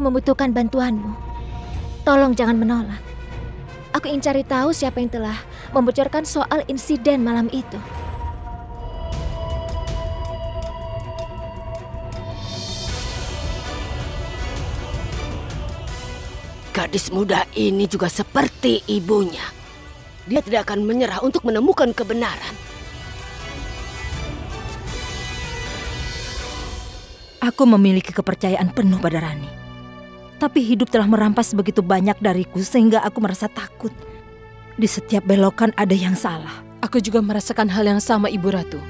membutuhkan bantuanmu. Tolong jangan menolak. Aku ingin cari tahu siapa yang telah membocorkan soal insiden malam itu. Gadis muda ini juga seperti ibunya. Dia tidak akan menyerah untuk menemukan kebenaran. Aku memiliki kepercayaan penuh pada Rani. Tapi hidup telah merampas begitu banyak dariku sehingga aku merasa takut. Di setiap belokan ada yang salah. Aku juga merasakan hal yang sama, Ibu Ratu.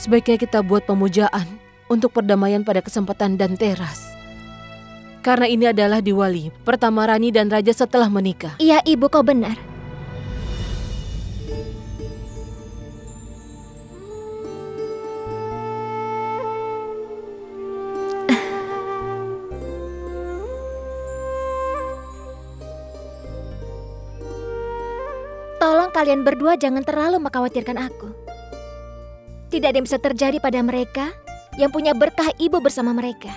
Sebaiknya kita buat pemujaan untuk perdamaian pada kesempatan dan teras. Karena ini adalah Diwali pertama Rani dan Raja setelah menikah. Iya, Ibu, kau benar. Tolong kalian berdua jangan terlalu mengkhawatirkan aku. Tidak ada yang bisa terjadi pada mereka yang punya berkah ibu bersama mereka.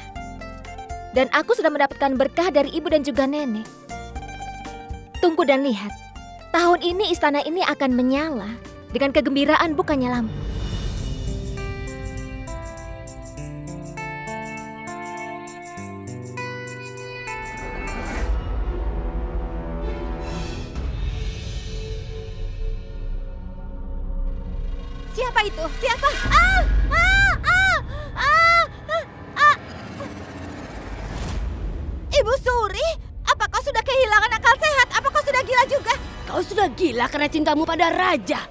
Dan aku sudah mendapatkan berkah dari ibu dan juga nenek. Tunggu dan lihat. Tahun ini istana ini akan menyala dengan kegembiraan bukannya lampu. Siapa itu? Siapa? Ibu Suri, apa kau sudah kehilangan akal sehat? Apa kau sudah gila juga? Kau sudah gila karena cintamu pada Raja.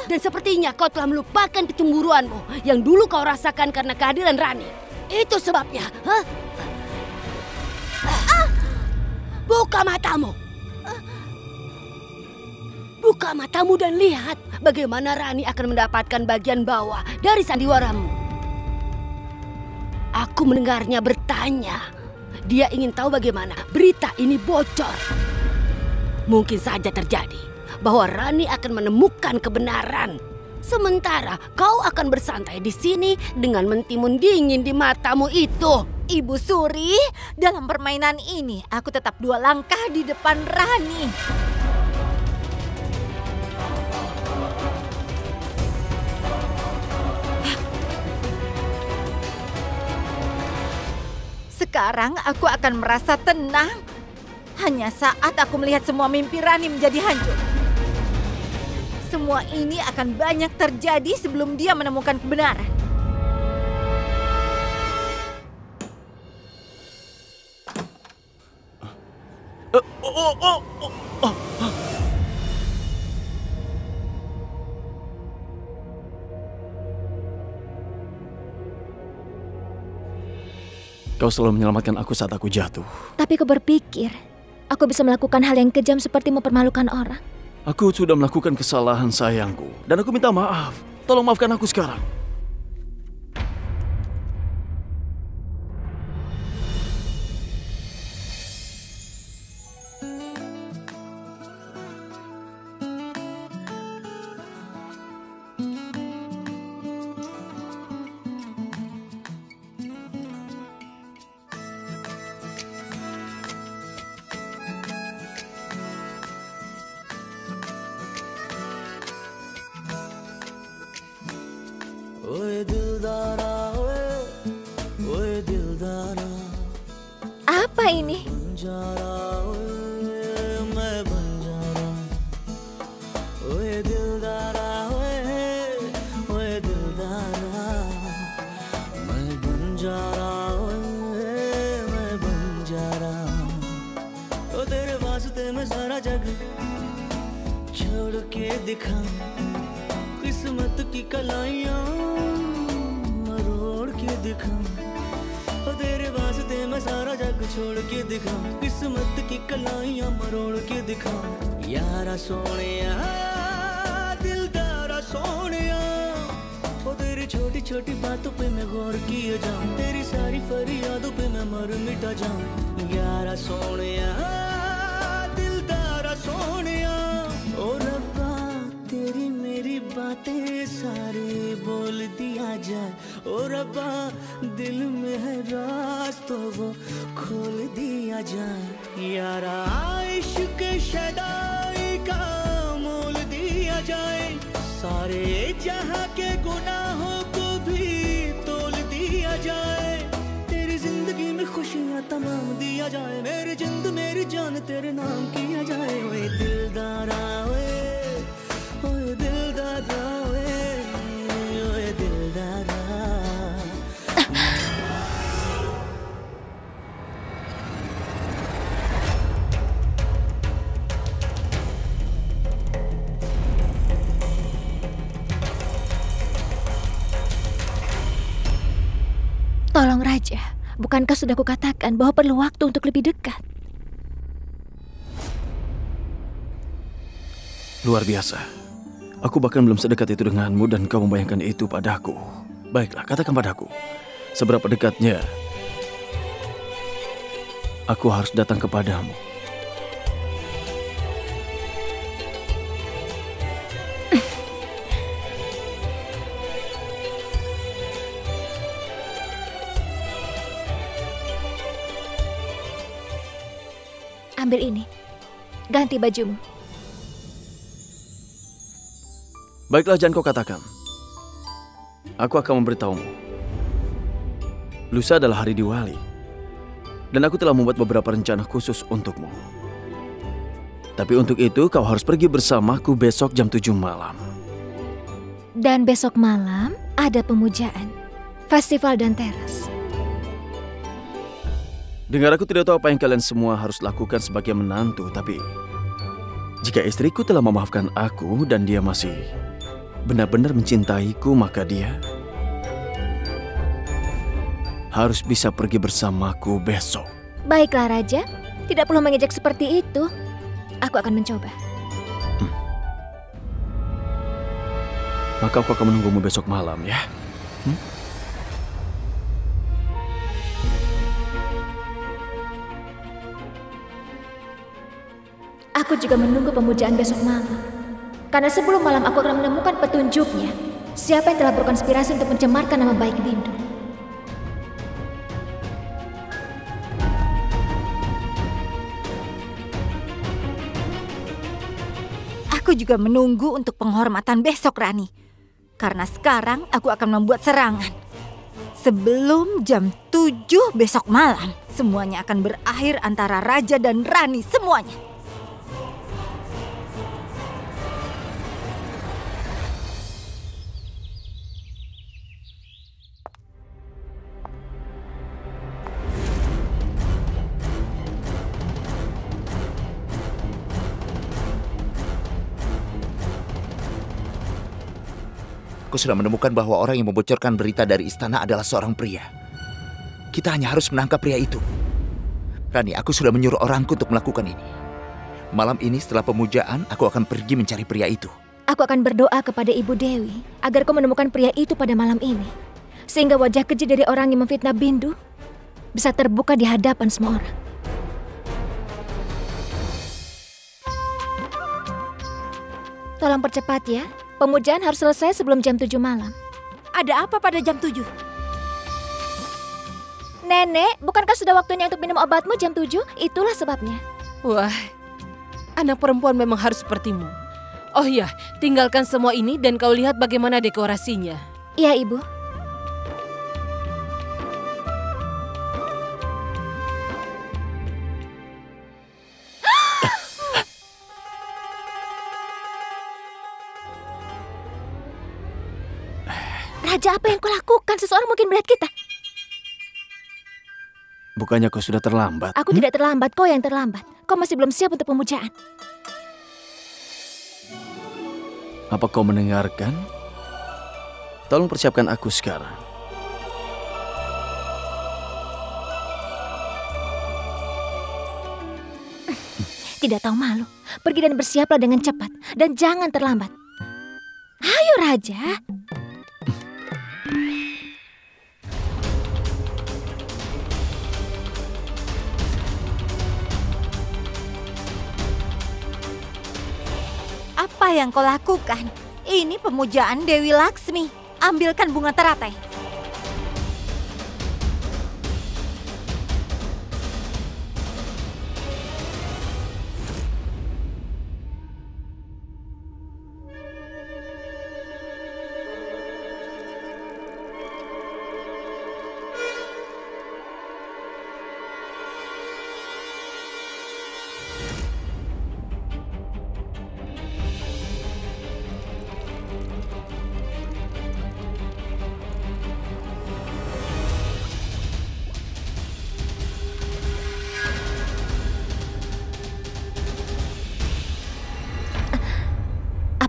Dan sepertinya kau telah melupakan kecemburuanmu yang dulu kau rasakan karena kehadiran Rani. Itu sebabnya. Buka matamu. Buka matamu dan lihat bagaimana Rani akan mendapatkan bagian bawah dari sandiwaramu. Aku mendengarnya bertanya. Dia ingin tahu bagaimana berita ini bocor. Mungkin saja terjadi bahwa Rani akan menemukan kebenaran. Sementara kau akan bersantai di sini dengan mentimun dingin di matamu itu. Ibu Suri, dalam permainan ini aku tetap 2 langkah di depan Rani. Sekarang aku akan merasa tenang hanya saat aku melihat semua mimpi Rani menjadi hancur. Semua ini akan banyak terjadi sebelum dia menemukan kebenaran. Kau selalu menyelamatkan aku saat aku jatuh. Tapi kau berpikir, aku bisa melakukan hal yang kejam seperti mempermalukan orang? Aku sudah melakukan kesalahan sayangku. Dan aku minta maaf. Tolong maafkan aku sekarang. Apa ini? किस्मत की कलाइयाँ मरोड़ के दिखाऊं, तेरे वास्ते मैं सारा जग छोड़ के दिखाऊं, किस्मत की कलाइयाँ मरोड़ के दिखाऊं, यारा सोनिया दिलदारा सोनिया, ओ तेरी छोटी छोटी बातों पे मैं गौर किए जाऊं, तेरी सारी फरियादों पे मैं मर मिटा जाऊं, यारा सोनिया दिलदारा सोनिया, ओ रब्बा तेरी मेरी बातें सारे बोल दिया जाए, ओ रब्बा दिल में है राज तो वो खोल दिया जाए यारा इश्क शदाई का मोल दिया जाए सारे जहां के गुनाहों को भी तोल दिया जाए तेरी जिंदगी में खुशियां तमाम दिया जाए मेरी जिंद मेरी जान तेरे नाम किया जाए ओए दिलदारा ओए दिलदारा ओए दिलदारा Tolong Raja, bukankah sudah kukatakan bahwa perlu waktu untuk lebih dekat? Luar biasa. Aku bahkan belum sedekat itu denganmu dan kau membayangkan itu padaku. Baiklah, katakan padaku. Seberapa dekatnya aku harus datang kepadamu? Ambil ini. Ganti bajumu. Baiklah, jangan kau katakan. Aku akan memberitahumu. Lusa adalah hari Diwali. Dan aku telah membuat beberapa rencana khusus untukmu. Tapi untuk itu kau harus pergi bersamaku besok jam 7 malam. Dan besok malam ada pemujaan. Festival dan teras. Dengar, aku tidak tahu apa yang kalian semua harus lakukan sebagai menantu, tapi jika istriku telah memaafkan aku dan dia masih benar-benar mencintaiku, maka dia harus bisa pergi bersamaku besok. Baiklah Raja, tidak perlu mengejek seperti itu. Aku akan mencoba. Maka aku akan menunggumu besok malam ya. Aku juga menunggu pemujaan besok malam. Karena sebelum malam aku akan menemukan petunjuknya. Siapa yang telah berkonspirasi untuk mencemarkan nama baik Bindu. Aku juga menunggu untuk penghormatan besok, Rani. Karena sekarang aku akan membuat serangan. Sebelum jam 7 besok malam, semuanya akan berakhir antara Raja dan Rani semuanya. Aku sudah menemukan bahwa orang yang membocorkan berita dari istana adalah seorang pria. Kita hanya harus menangkap pria itu. Rani, aku sudah menyuruh orangku untuk melakukan ini. Malam ini setelah pemujaan, aku akan pergi mencari pria itu. Aku akan berdoa kepada Ibu Dewi agar kau menemukan pria itu pada malam ini. Sehingga wajah keji dari orang yang memfitnah Bindu bisa terbuka di hadapan semua orang. Tolong percepat ya. Pemujaan harus selesai sebelum jam 7 malam. Ada apa pada jam 7? Nenek, bukankah sudah waktunya untuk minum obatmu jam 7? Itulah sebabnya. Wah, anak perempuan memang harus sepertimu. Oh iya, tinggalkan semua ini dan kau lihat bagaimana dekorasinya. Iya, Ibu. Raja, apa yang kau lakukan? Seseorang mungkin melihat kita. Bukannya kau sudah terlambat? Aku tidak terlambat, kau yang terlambat. Kau masih belum siap untuk pemujaan. Apa kau mendengarkan? Tolong persiapkan aku sekarang. Tidak tahu malu. Pergi dan bersiaplah dengan cepat. Dan jangan terlambat. Ayo, Raja. Apa yang kau lakukan? Ini pemujaan Dewi Laksmi. Ambilkan bunga teratai.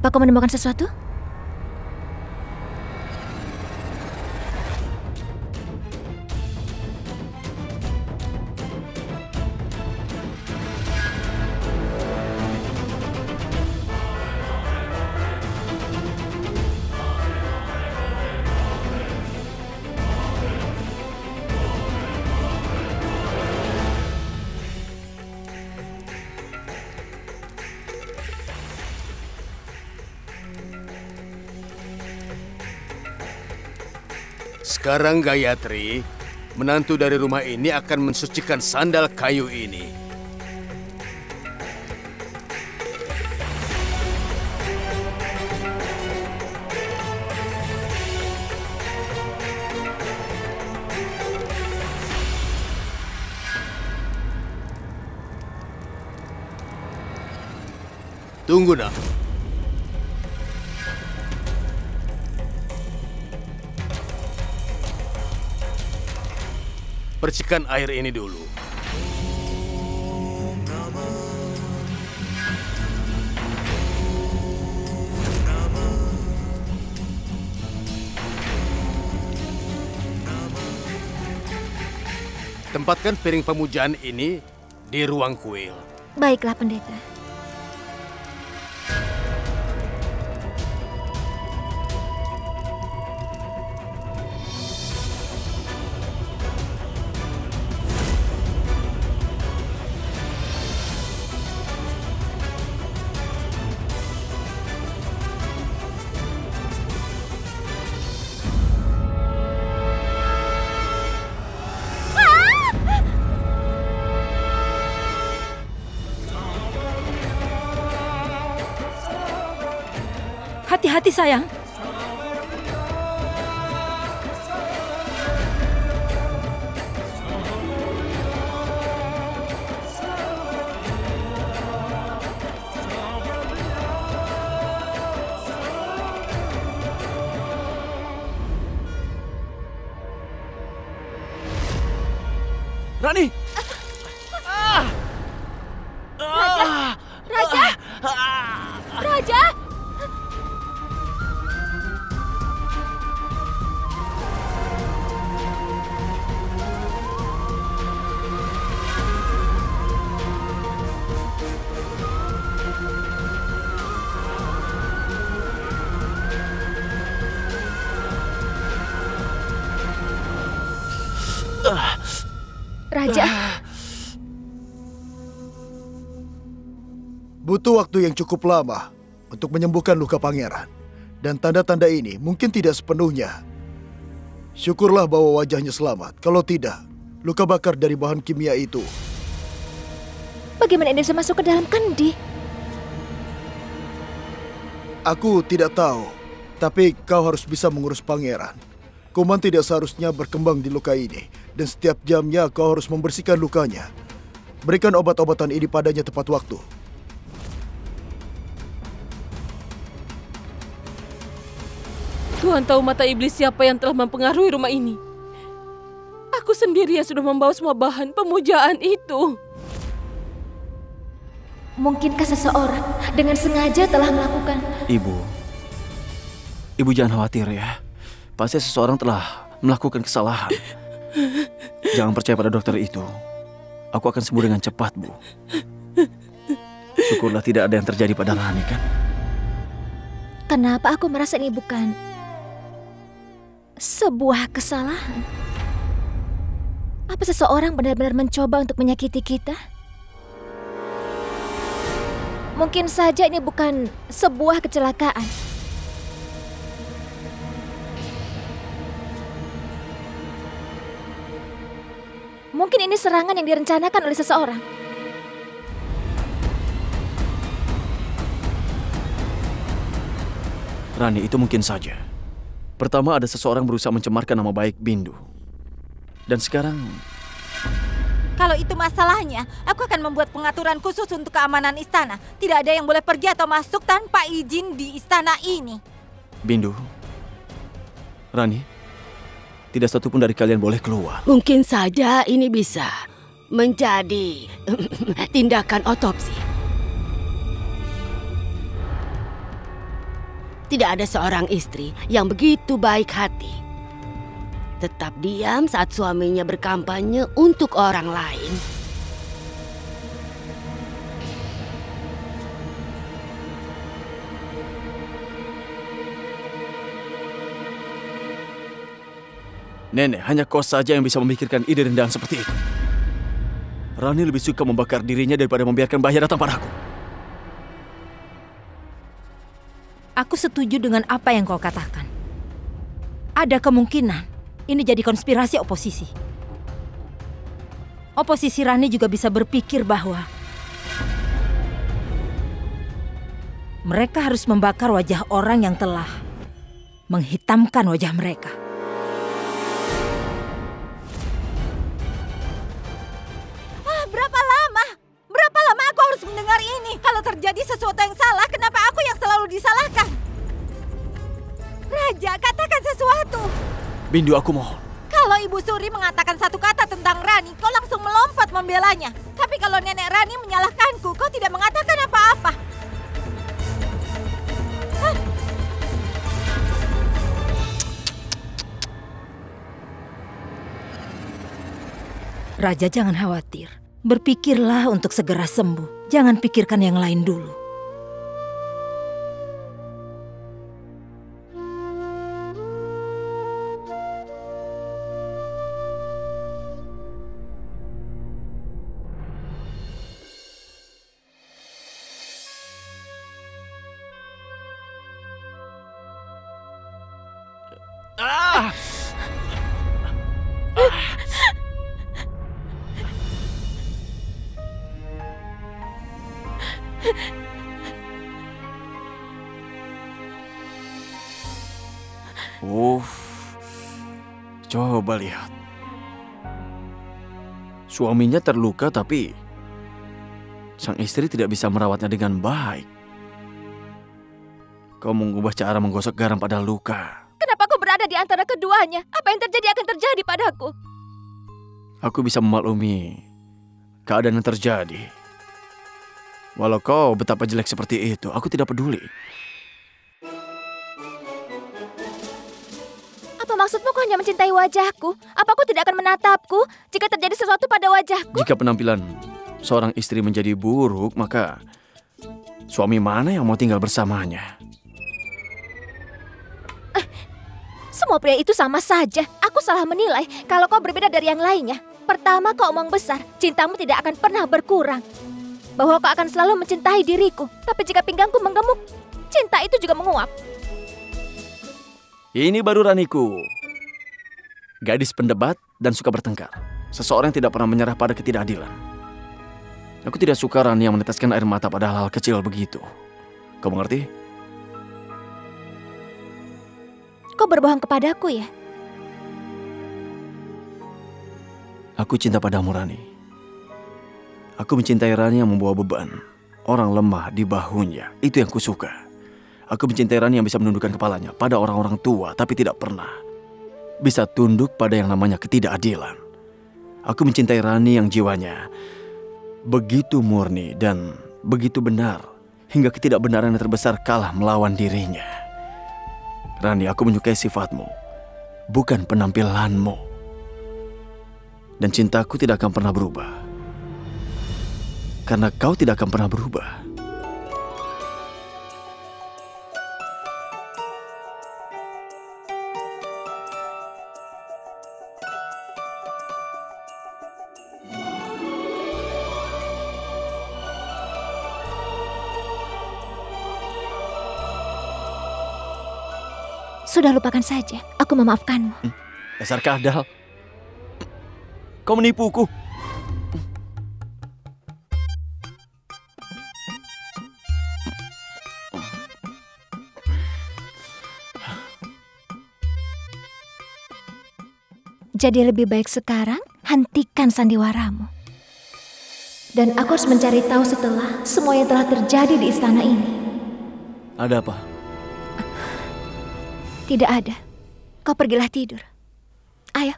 Apa kau menemukan sesuatu? Sekarang Gayatri, menantu dari rumah ini akan mensucikan sandal kayu ini. Tunggu, nak. Percikan air ini dulu. Tempatkan piring pemujaan ini di ruang kuil. Baiklah, pendeta. Hati-hati sayang. Rani! Raja! Raja! Raja, butuh waktu yang cukup lama untuk menyembuhkan luka pangeran. Dan tanda-tanda ini mungkin tidak sepenuhnya. Syukurlah bahwa wajahnya selamat. Kalau tidak, luka bakar dari bahan kimia itu. bagaimana dia bisa masuk ke dalam kendi? Aku tidak tahu, tapi kau harus bisa mengurus pangeran. Kuman tidak seharusnya berkembang di luka ini, dan setiap jamnya kau harus membersihkan lukanya. Berikan obat-obatan ini padanya tepat waktu. Tuhan tahu mata iblis siapa yang telah mempengaruhi rumah ini. Aku sendiri yang sudah membawa semua bahan pemujaan itu. Mungkinkah seseorang dengan sengaja telah melakukan... Ibu jangan khawatir ya. Pasti seseorang telah melakukan kesalahan. Jangan percaya pada dokter itu. Aku akan sembuh dengan cepat, Bu. Syukurlah tidak ada yang terjadi pada Rani, kan? Kenapa aku merasa ini bukan sebuah kesalahan? Apa seseorang benar-benar mencoba untuk menyakiti kita? Mungkin saja ini bukan sebuah kecelakaan. Mungkin ini serangan yang direncanakan oleh seseorang. Rani, itu mungkin saja. Pertama, ada seseorang berusaha mencemarkan nama baik Bindu. Dan sekarang... Kalau itu masalahnya, aku akan membuat pengaturan khusus untuk keamanan istana. Tidak ada yang boleh pergi atau masuk tanpa izin di istana ini. Bindu, Rani, tidak satu pun dari kalian boleh keluar. Mungkin saja ini bisa menjadi tindakan otopsi. Tidak ada seorang istri yang begitu baik hati. Tetap diam saat suaminya berkampanye untuk orang lain. Nenek, hanya kau saja yang bisa memikirkan ide rendahan seperti itu. Rani lebih suka membakar dirinya daripada membiarkan bahaya datang padaku. Aku setuju dengan apa yang kau katakan. Ada kemungkinan ini jadi konspirasi oposisi. Oposisi Rani juga bisa berpikir bahwa mereka harus membakar wajah orang yang telah menghitamkan wajah mereka. Berapa lama aku harus mendengar ini? Kalau terjadi sesuatu yang salah, kenapa aku yang selalu disalahkan? Raja, katakan sesuatu. Bindu, aku mohon. Kalau Ibu Suri mengatakan satu kata tentang Rani, kau langsung melompat membelanya. Tapi kalau Nenek Rani menyalahkanku, kau tidak mengatakan apa-apa. Raja, jangan khawatir. Berpikirlah untuk segera sembuh. Jangan pikirkan yang lain dulu. Coba lihat. Suaminya terluka tapi sang istri tidak bisa merawatnya dengan baik. Kau mengubah cara menggosok garam pada luka. Kenapa kau berada di antara keduanya? Apa yang terjadi akan terjadi padaku. Aku bisa memaklumi keadaan yang terjadi. Walau kau betapa jelek seperti itu, aku tidak peduli. Apa maksudmu kau hanya mencintai wajahku? Apa kau tidak akan menatapku jika terjadi sesuatu pada wajahku? Jika penampilan seorang istri menjadi buruk, maka suami mana yang mau tinggal bersamanya? Semua pria itu sama saja. Aku salah menilai kalau kau berbeda dari yang lainnya. Pertama, kau omong besar. Cintamu tidak akan pernah berkurang. Bahwa kau akan selalu mencintai diriku. Tapi jika pinggangku menggemuk, cinta itu juga menguap. Ini baru Raniku. Gadis pendebat dan suka bertengkar. Seseorang yang tidak pernah menyerah pada ketidakadilan. Aku tidak suka Rani yang meneteskan air mata pada hal-hal kecil begitu. Kau mengerti? Kau berbohong kepadaku ya? Aku cinta padamu, Rani. Aku mencintai Rani yang membawa beban. Orang lemah di bahunya. Itu yang kusuka. Aku mencintai Rani yang bisa menundukkan kepalanya pada orang-orang tua, tapi tidak pernah bisa tunduk pada yang namanya ketidakadilan. Aku mencintai Rani yang jiwanya begitu murni dan begitu benar, hingga ketidakbenaran yang terbesar kalah melawan dirinya. Rani, aku menyukai sifatmu, bukan penampilanmu. Dan cintaku tidak akan pernah berubah. Karena kau tidak akan pernah berubah. Sudah lupakan saja, aku memaafkanmu. Dasar kadal. Kau menipuku. Jadi lebih baik sekarang hentikan sandiwaramu. Dan aku harus mencari tahu setelah semua yang telah terjadi di istana ini. Ada apa? Tidak ada. Kau pergilah tidur. Ayo.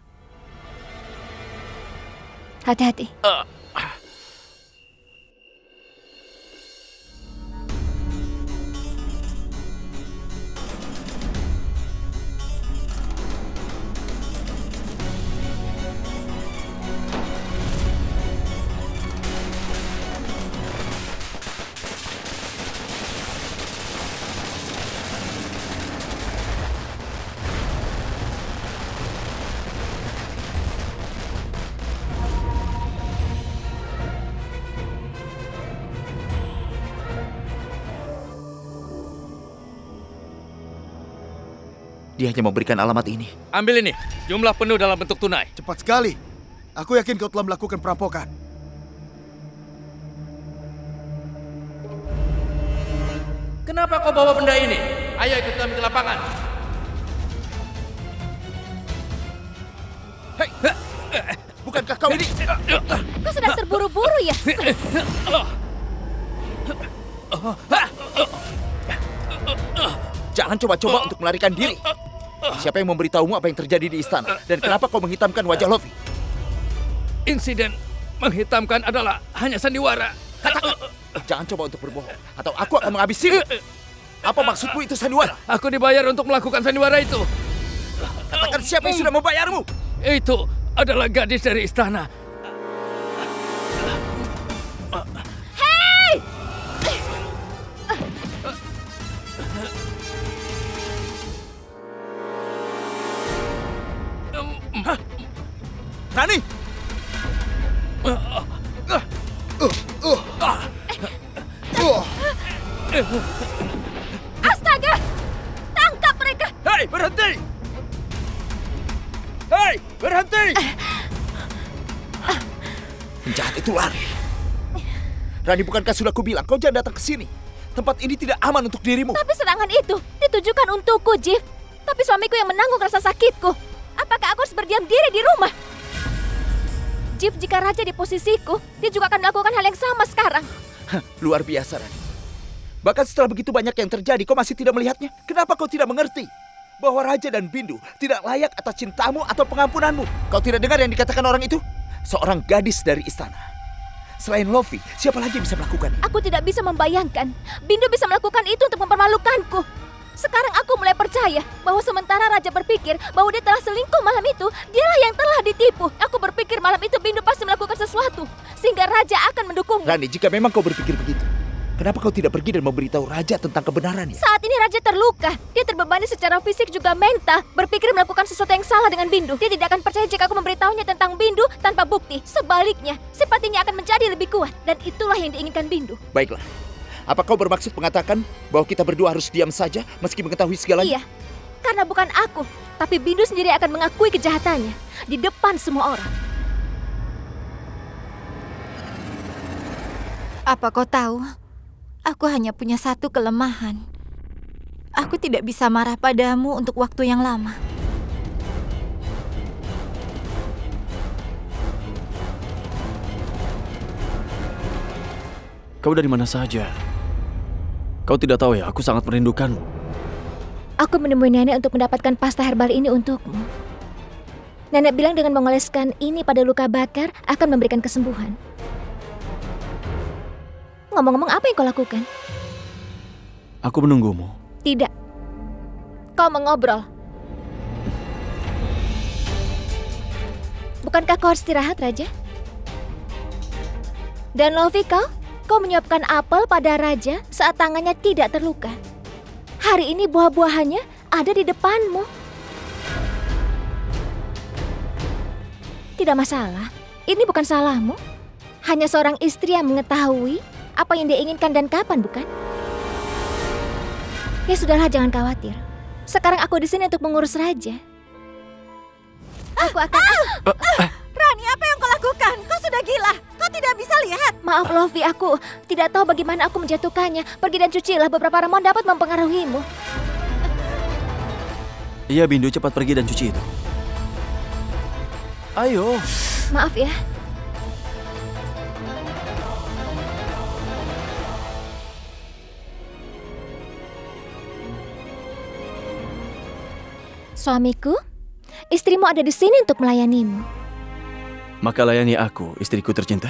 Hati-hati. Dia hanya memberikan alamat ini. Ambil ini, jumlah penuh dalam bentuk tunai. Cepat sekali. Aku yakin kau telah melakukan perampokan. Kenapa kau bawa benda ini? Ayo ikut kami ke lapangan. Hei, bukankah kau ini? Kau sedang terburu-buru ya? Jangan coba-coba untuk melarikan diri. Siapa yang memberitahumu apa yang terjadi di istana? Dan kenapa kau menghitamkan wajah Lofi? Insiden menghitamkan adalah hanya sandiwara. Katakan, jangan coba untuk berbohong, atau aku akan menghabisimu. Apa maksudmu itu sandiwara? Aku dibayar untuk melakukan sandiwara itu. Katakan siapa yang sudah membayarmu? Itu adalah gadis dari istana. Hei! Rani! Astaga! Tangkap mereka! Hei, berhenti! Hei, berhenti! Penjahat itu lari. Rani, bukankah sudah kubilang kau jangan datang ke sini? Tempat ini tidak aman untuk dirimu. Tapi serangan itu ditujukan untukku, Jif. Tapi suamiku yang menanggung rasa sakitku. Apakah aku harus berdiam diri di rumah? Jif, jika raja di posisiku, dia juga akan melakukan hal yang sama sekarang. Luar biasa, Rani. Bahkan setelah begitu banyak yang terjadi, kau masih tidak melihatnya? Kenapa kau tidak mengerti bahwa Raja dan Bindu tidak layak atas cintamu atau pengampunanmu? Kau tidak dengar yang dikatakan orang itu? Seorang gadis dari istana. Selain Lofi, siapa lagi yang bisa melakukannya? Aku tidak bisa membayangkan Bindu bisa melakukan itu untuk mempermalukanku. Sekarang aku mulai percaya bahwa sementara Raja berpikir bahwa dia telah selingkuh malam itu, dialah yang telah ditipu. Aku berpikir malam itu Bindu pasti melakukan sesuatu, sehingga Raja akan mendukungnya. Rani, jika memang kau berpikir begitu, kenapa kau tidak pergi dan memberitahu Raja tentang kebenarannya? Saat ini Raja terluka. Dia terbebani secara fisik juga mental. Berpikir melakukan sesuatu yang salah dengan Bindu. Dia tidak akan percaya jika aku memberitahunya tentang Bindu tanpa bukti. Sebaliknya, simpatinya akan menjadi lebih kuat. Dan itulah yang diinginkan Bindu. Baiklah. Apa kau bermaksud mengatakan bahwa kita berdua harus diam saja meski mengetahui segalanya? Iya, karena bukan aku, tapi Bindu sendiri akan mengakui kejahatannya di depan semua orang. Apa kau tahu? Aku hanya punya satu kelemahan. Aku tidak bisa marah padamu untuk waktu yang lama. Kau dari mana saja? Kau tidak tahu ya, aku sangat merindukanmu. Aku menemui nenek untuk mendapatkan pasta herbal ini untukmu. Nenek bilang dengan mengoleskan ini pada luka bakar akan memberikan kesembuhan. Ngomong-ngomong, apa yang kau lakukan? Aku menunggumu. Tidak. Kau mengobrol. Bukankah kau harus istirahat, Raja? Dan Lofi, kau menyiapkan apel pada Raja saat tangannya tidak terluka. Hari ini buah-buahannya ada di depanmu. Tidak masalah. Ini bukan salahmu. Hanya seorang istri yang mengetahui apa yang dia inginkan dan kapan, bukan? Ya sudahlah, jangan khawatir. Sekarang aku di sini untuk mengurus Raja. Aku akan... Rani, apa yang kau lakukan? Kau sudah gila. Kau tidak bisa lihat. Maaf, Lofi, aku tidak tahu bagaimana aku menjatuhkannya. Pergi dan cucilah, beberapa ramuan dapat mempengaruhimu. Iya, Bindu, cepat pergi dan cuci itu. Ayo. Maaf ya. Suamiku, istrimu ada di sini untuk melayanimu. Maka layani aku, istriku tercinta.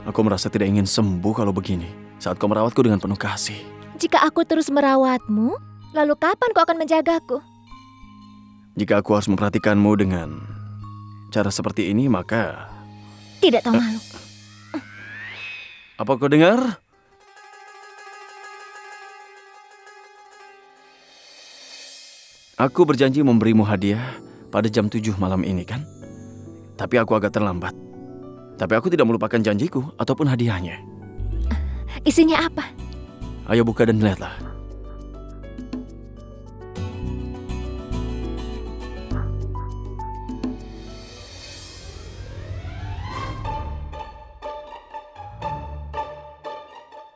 Aku merasa tidak ingin sembuh kalau begini, saat kau merawatku dengan penuh kasih. Jika aku terus merawatmu, lalu kapan kau akan menjagaku? Jika aku harus memperhatikanmu dengan cara seperti ini, maka... Tidak tahu malu. Apa kau dengar? Aku berjanji memberimu hadiah pada jam 7 malam ini, kan? Tapi aku agak terlambat. Tapi aku tidak melupakan janjiku ataupun hadiahnya. Isinya apa? Ayo buka dan lihatlah.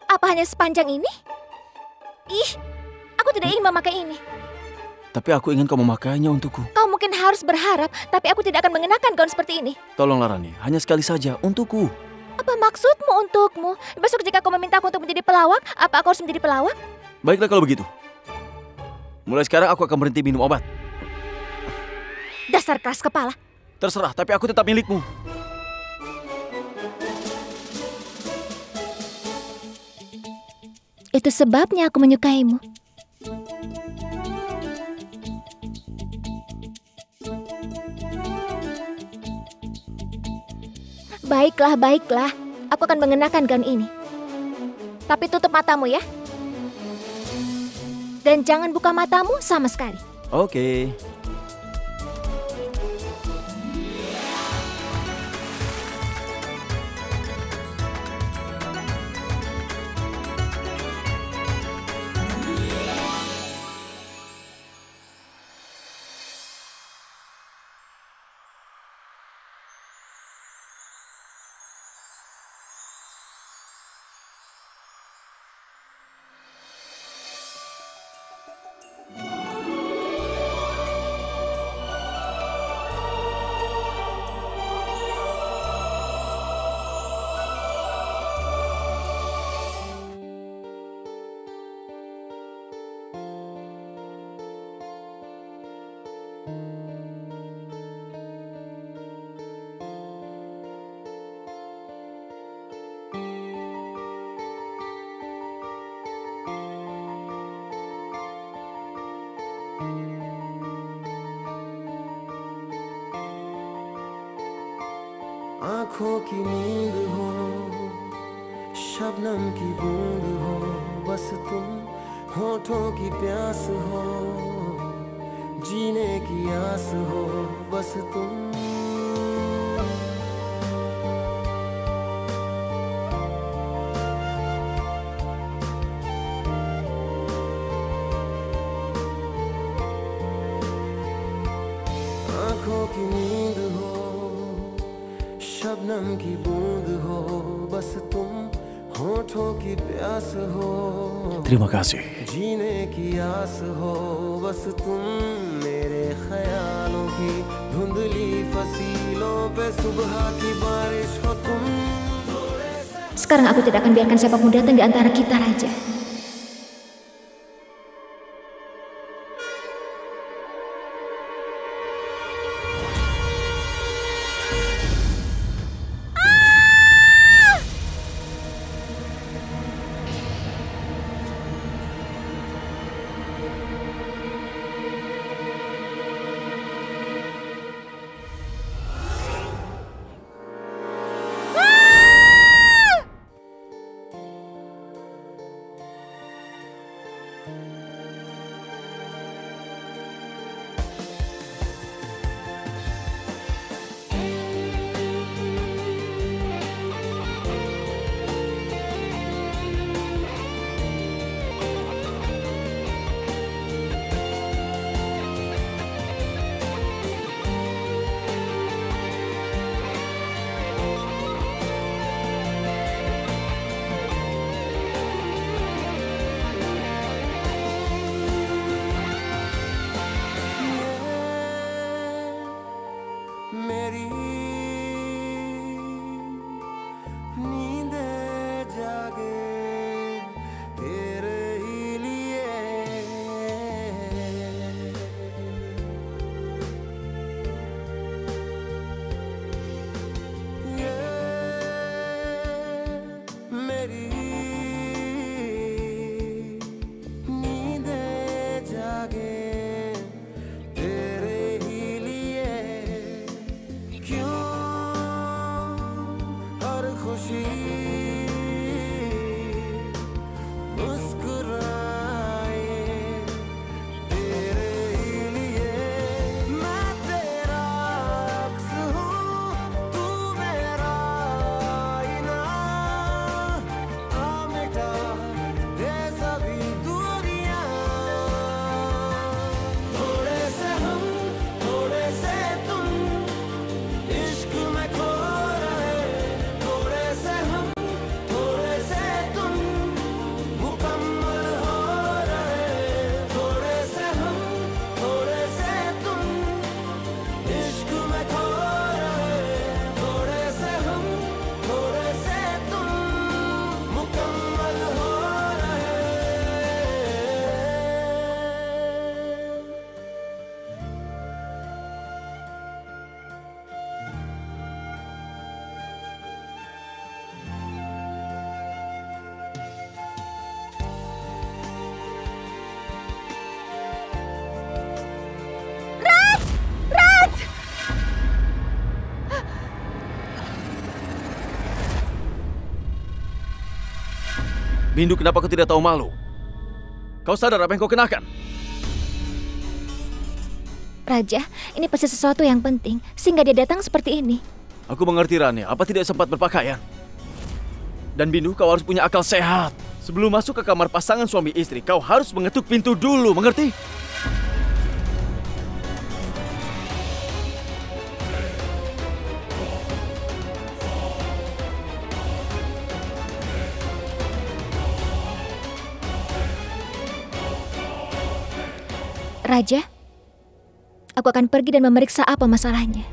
Apa hanya sepanjang ini? Ih, aku tidak ingin memakai ini. Tapi aku ingin kau memakainya untukku. Kau mungkin harus berharap, tapi aku tidak akan mengenakan gaun seperti ini. Tolonglah Rani, hanya sekali saja untukku. Apa maksudmu untukmu? Besok jika kau meminta aku untuk menjadi pelawak, apa aku harus menjadi pelawak? Baiklah kalau begitu. Mulai sekarang aku akan berhenti minum obat. Dasar keras kepala. Terserah, tapi aku tetap milikmu. Itu sebabnya aku menyukaimu. Baiklah, baiklah. Aku akan mengenakan gaun ini. Tapi tutup matamu ya. Dan jangan buka matamu sama sekali. Oke. आँखों की नींद हो, शबनम की बूंद हो, बस तुम होठों की प्यास हो, जीने की आस हो, बस तुम। आँखों की नींद हो, शबनम की बूंद हो, बस तुम होठों की प्यास हो। Terima kasih. जीने की आस हो, बस तुम मेरे ख्यालों की धुंधली फसीलों पे सुबह की बारिश हो तुम। Sekarang aku tidak akan biarkan siapapun datang di antara kita, Raja. Bindu, kenapa kau tidak tahu malu? Kau sadar apa yang kau kenakan? Raja, ini pasti sesuatu yang penting, sehingga dia datang seperti ini. Aku mengerti, Rani. Apa tidak sempat berpakaian? Dan Bindu, kau harus punya akal sehat. Sebelum masuk ke kamar pasangan suami istri, kau harus mengetuk pintu dulu, mengerti? Raja, aku akan pergi dan memeriksa apa masalahnya.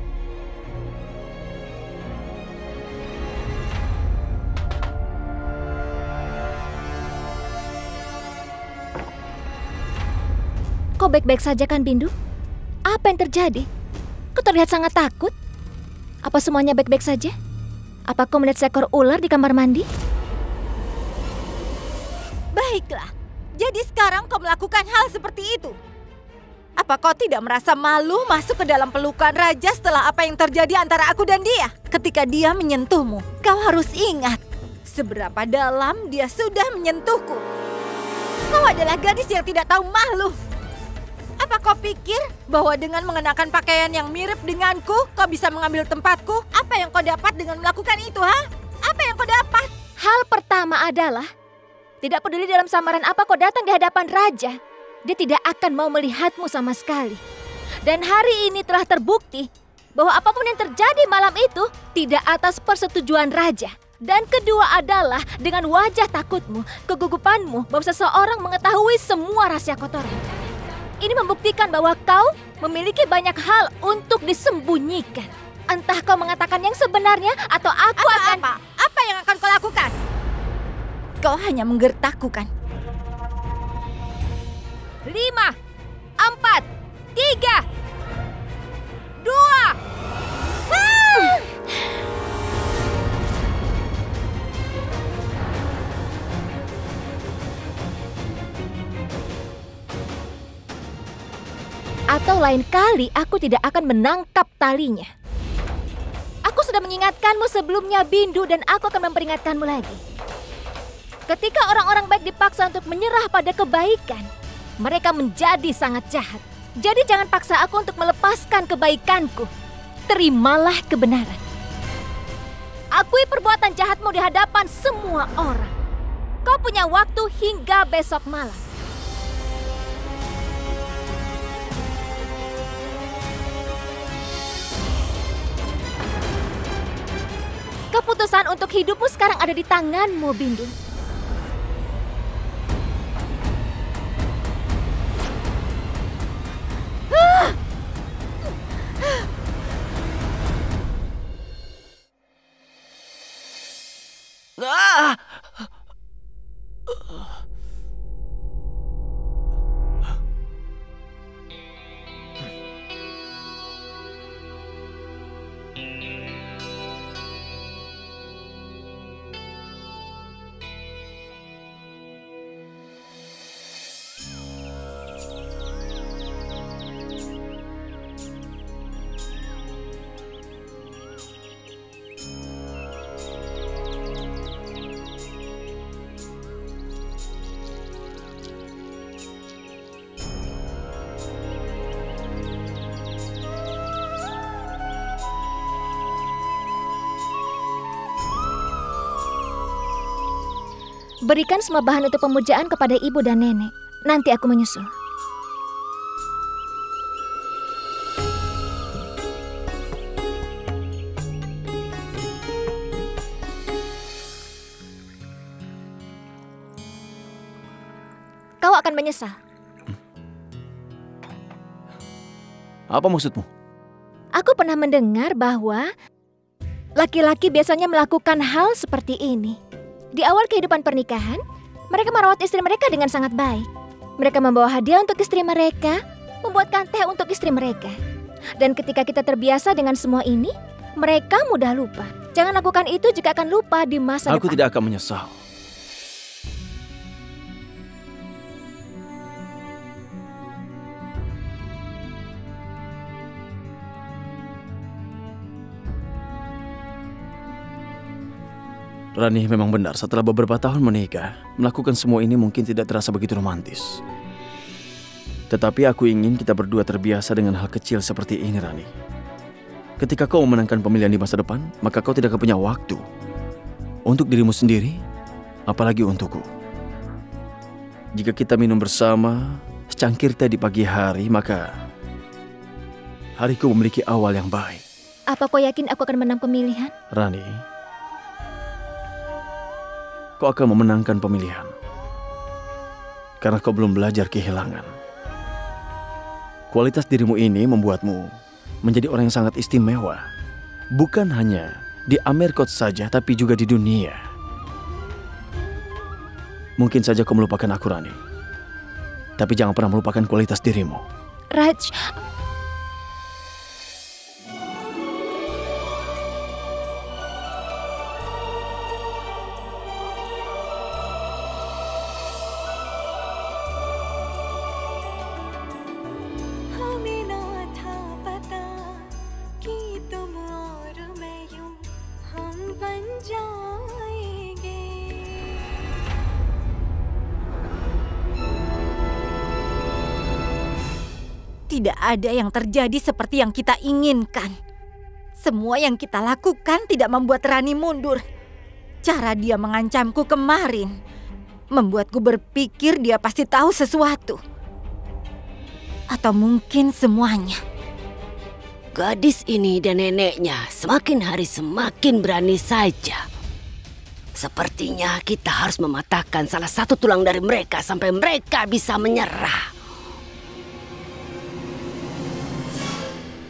Kau baik-baik saja kan, Bindu? Apa yang terjadi? Kau terlihat sangat takut. Apa semuanya baik-baik saja? Apa kau melihat seekor ular di kamar mandi? Baiklah, jadi sekarang kau melakukan hal seperti itu. Apa kau tidak merasa malu masuk ke dalam pelukan raja setelah apa yang terjadi antara aku dan dia? Ketika dia menyentuhmu, kau harus ingat seberapa dalam dia sudah menyentuhku. Kau adalah gadis yang tidak tahu malu. Apa kau pikir bahwa dengan mengenakan pakaian yang mirip denganku, kau bisa mengambil tempatku? Apa yang kau dapat dengan melakukan itu, ha? Apa yang kau dapat? Hal pertama adalah, tidak peduli dalam samaran apa kau datang di hadapan raja, dia tidak akan mau melihatmu sama sekali. Dan hari ini telah terbukti bahwa apapun yang terjadi malam itu tidak atas persetujuan raja. Dan kedua adalah dengan wajah takutmu, kegugupanmu bahwa seseorang mengetahui semua rahasia kotoran. Ini membuktikan bahwa kau memiliki banyak hal untuk disembunyikan. Entah kau mengatakan yang sebenarnya atau aku akan... Apa yang akan kau lakukan? Kau hanya menggertakku kan? 5, 4, 3, 2. Atau lain kali aku tidak akan menangkap talinya. Aku sudah mengingatkanmu sebelumnya, Bindu, dan aku akan memperingatkanmu lagi. Ketika orang-orang baik dipaksa untuk menyerah pada kebaikan, mereka menjadi sangat jahat. Jadi jangan paksa aku untuk melepaskan kebaikanku. Terimalah kebenaran. Akui perbuatan jahatmu di hadapan semua orang. Kau punya waktu hingga besok malam. Keputusan untuk hidupmu sekarang ada di tanganmu, Bindu. Berikan semua bahan untuk pemujaan kepada ibu dan nenek. Nanti aku menyusul. Kau akan menyesal. Apa maksudmu? Aku pernah mendengar bahwa laki-laki biasanya melakukan hal seperti ini. Di awal kehidupan pernikahan, mereka merawat istri mereka dengan sangat baik. Mereka membawa hadiah untuk istri mereka, membuatkan teh untuk istri mereka. Dan ketika kita terbiasa dengan semua ini, mereka mudah lupa. Jangan lakukan itu jika akan lupa di masa depan. Aku tidak akan menyesal. Rani memang benar, setelah beberapa tahun menikah, melakukan semua ini mungkin tidak terasa begitu romantis. Tetapi aku ingin kita berdua terbiasa dengan hal kecil seperti ini, Rani. Ketika kau memenangkan pemilihan di masa depan, maka kau tidak akan punya waktu untuk dirimu sendiri, apalagi untukku. Jika kita minum bersama secangkir teh di pagi hari, maka hariku memiliki awal yang baik. Apa kau yakin aku akan menang pemilihan? Rani, kau akan memenangkan pemilihan karena kau belum belajar kehilangan. Kualitas dirimu ini membuatmu menjadi orang yang sangat istimewa. Bukan hanya di Amerkot saja, tapi juga di dunia. Mungkin saja kau melupakan aku, Rani. Tapi jangan pernah melupakan kualitas dirimu. Raj, tidak ada yang terjadi seperti yang kita inginkan. Semua yang kita lakukan tidak membuat Rani mundur. Cara dia mengancamku kemarin membuatku berpikir dia pasti tahu sesuatu. Atau mungkin semuanya. Gadis ini dan neneknya semakin hari semakin berani saja. Sepertinya kita harus mematahkan salah satu tulang dari mereka sampai mereka bisa menyerah.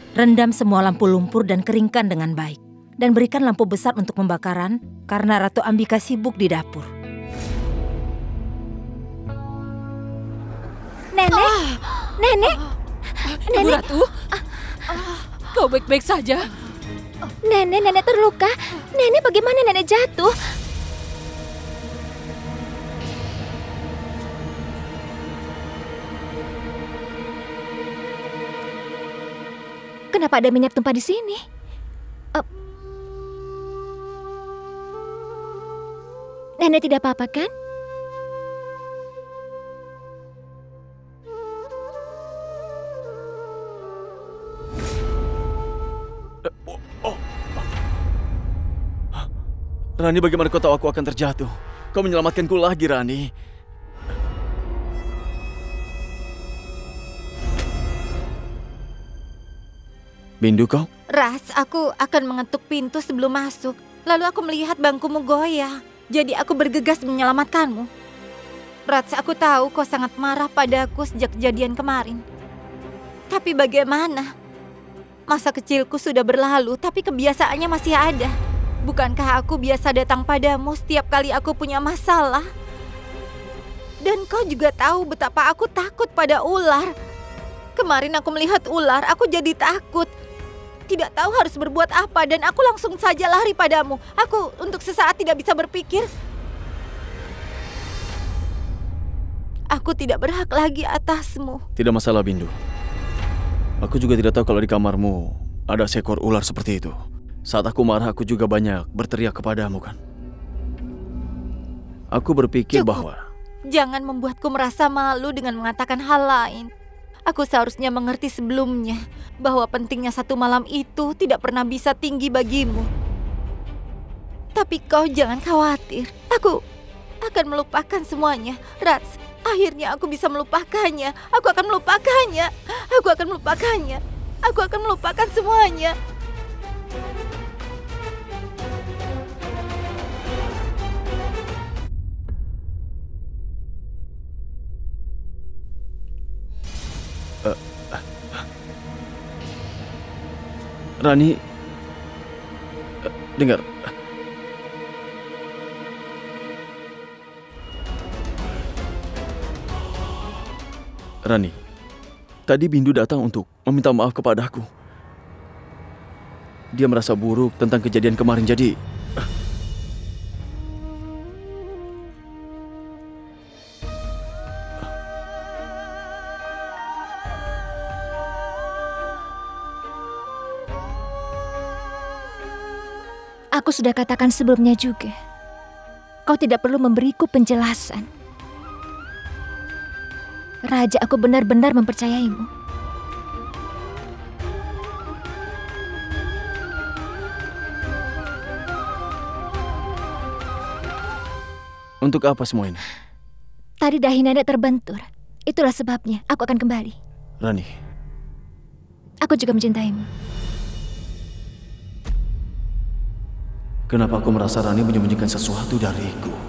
Rendam semua lampu lumpur dan keringkan dengan baik. Dan berikan lampu besar untuk pembakaran karena Ratu Ambika sibuk di dapur. Nenek, Nenek, Ibu Ratu, kau baik-baik saja? Nenek terluka. Nenek, bagaimana Nenek jatuh? Kenapa ada minyak tumpah di sini? Nenek tidak apa-apa kan? Rani, bagaimana kau tahu aku akan terjatuh? Kau menyelamatkanku lagi, Rani. Bindu kau? Ras, aku akan mengetuk pintu sebelum masuk. Lalu aku melihat bangkumu goyah. Jadi aku bergegas menyelamatkanmu. Ras, aku tahu kau sangat marah padaku sejak kejadian kemarin. Tapi bagaimana? Masa kecilku sudah berlalu, tapi kebiasaannya masih ada. Bukankah aku biasa datang padamu setiap kali aku punya masalah? Dan kau juga tahu betapa aku takut pada ular. Kemarin aku melihat ular, aku jadi takut. Tidak tahu harus berbuat apa dan aku langsung saja lari padamu. Aku untuk sesaat tidak bisa berpikir. Aku tidak berhak lagi atasmu. Tidak masalah, Bindu. Aku juga tidak tahu kalau di kamarmu ada seekor ular seperti itu. Saat aku marah, aku juga banyak berteriak kepadamu, kan? Aku berpikir bahwa... Jangan membuatku merasa malu dengan mengatakan hal lain. Aku seharusnya mengerti sebelumnya bahwa pentingnya satu malam itu tidak pernah bisa tinggi bagimu. Tapi kau jangan khawatir. Aku akan melupakan semuanya. Rats, akhirnya aku bisa melupakannya. Aku akan melupakannya. Aku akan melupakannya. Aku akan melupakan semuanya. Rani, dengar. Rani, tadi Bindu datang untuk meminta maaf kepadaku. Dia merasa buruk tentang kejadian kemarin, jadi... Aku sudah katakan sebelumnya juga Kau tidak perlu memberiku penjelasan. Raja, aku benar-benar mempercayaimu. Untuk apa semua ini? Tadi dahi nenek terbentur. Itulah sebabnya aku akan kembali. Rani. Aku juga mencintaimu. Kenapa aku merasa Rani menyembunyikan sesuatu dariku?